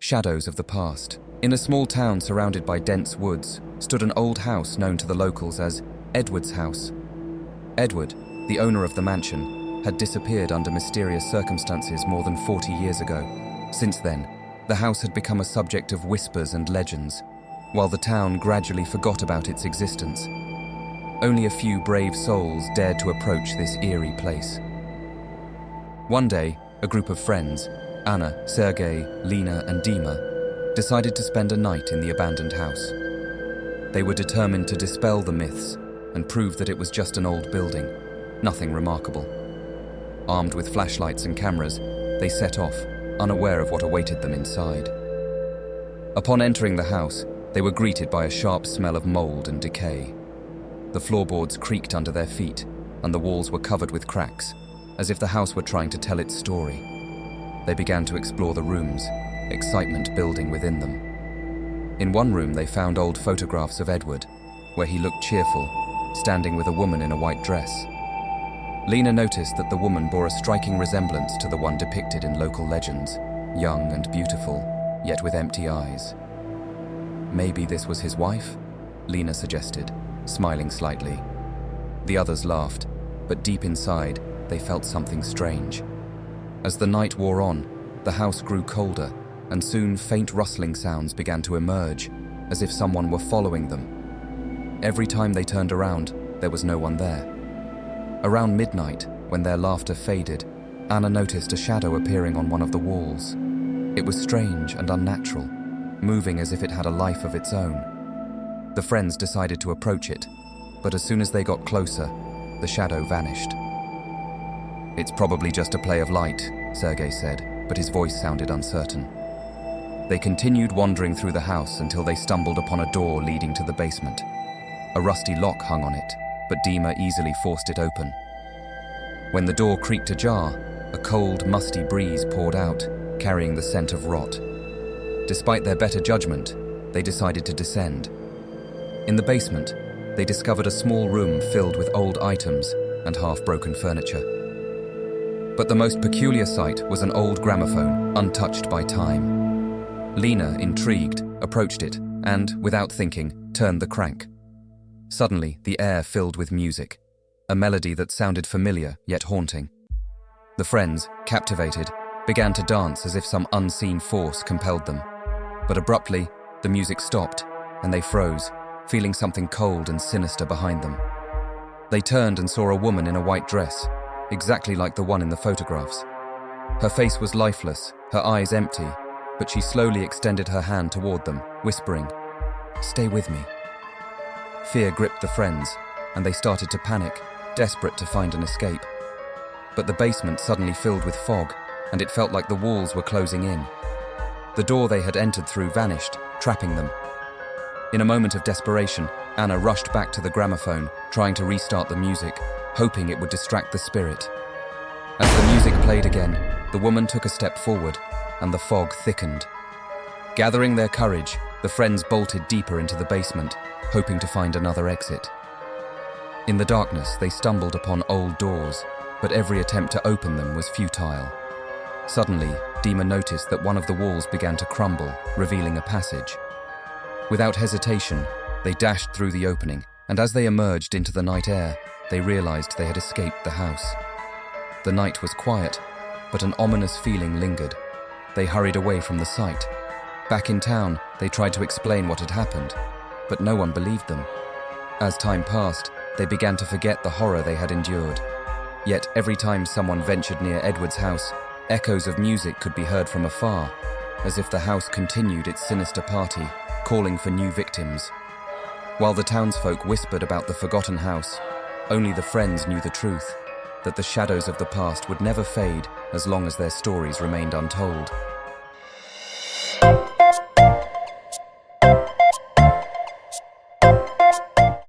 Shadows of the past. In a small town surrounded by dense woods stood an old house known to the locals as Edward's house. Edward, the owner of the mansion, had disappeared under mysterious circumstances more than 40 years ago. Since then, the house had become a subject of whispers and legends, while the town gradually forgot about its existence. Only a few brave souls dared to approach this eerie place. One day, a group of friends, Anna, Sergey, Lena, and Dima, decided to spend a night in the abandoned house. They were determined to dispel the myths and prove that it was just an old building, nothing remarkable. Armed with flashlights and cameras, they set off, unaware of what awaited them inside. Upon entering the house, they were greeted by a sharp smell of mold and decay. The floorboards creaked under their feet, and the walls were covered with cracks, as if the house were trying to tell its story. They began to explore the rooms, excitement building within them. In one room, they found old photographs of Edward, where he looked cheerful, standing with a woman in a white dress. Lena noticed that the woman bore a striking resemblance to the one depicted in local legends, young and beautiful, yet with empty eyes. Maybe this was his wife? Lena suggested, smiling slightly. The others laughed, but deep inside, they felt something strange. As the night wore on, the house grew colder, and soon faint rustling sounds began to emerge, as if someone were following them. Every time they turned around, there was no one there. Around midnight, when their laughter faded, Anna noticed a shadow appearing on one of the walls. It was strange and unnatural, moving as if it had a life of its own. The friends decided to approach it, but as soon as they got closer, the shadow vanished. "It's probably just a play of light," Sergey said, but his voice sounded uncertain. They continued wandering through the house until they stumbled upon a door leading to the basement. A rusty lock hung on it, but Dima easily forced it open. When the door creaked ajar, a cold, musty breeze poured out, carrying the scent of rot. Despite their better judgment, they decided to descend. In the basement, they discovered a small room filled with old items and half-broken furniture. But the most peculiar sight was an old gramophone, untouched by time. Lena, intrigued, approached it and, without thinking, turned the crank. Suddenly, the air filled with music, a melody that sounded familiar yet haunting. The friends, captivated, began to dance as if some unseen force compelled them. But abruptly, the music stopped, and they froze, feeling something cold and sinister behind them. They turned and saw a woman in a white dress, exactly like the one in the photographs. Her face was lifeless, her eyes empty, but she slowly extended her hand toward them, whispering, "Stay with me." Fear gripped the friends, and they started to panic, desperate to find an escape. But the basement suddenly filled with fog, and it felt like the walls were closing in. The door they had entered through vanished, trapping them. In a moment of desperation, Anna rushed back to the gramophone, trying to restart the music, hoping it would distract the spirit. As the music played again, the woman took a step forward, and the fog thickened. Gathering their courage, the friends bolted deeper into the basement, hoping to find another exit. In the darkness, they stumbled upon old doors, but every attempt to open them was futile. Suddenly, Dima noticed that one of the walls began to crumble, revealing a passage. Without hesitation, they dashed through the opening, and as they emerged into the night air, they realized they had escaped the house. The night was quiet, but an ominous feeling lingered. They hurried away from the site. Back in town, they tried to explain what had happened, but no one believed them. As time passed, they began to forget the horror they had endured. Yet every time someone ventured near Edward's house, echoes of music could be heard from afar, as if the house continued its sinister party, calling for new victims. While the townsfolk whispered about the forgotten house, only the friends knew the truth, that the shadows of the past would never fade as long as their stories remained untold.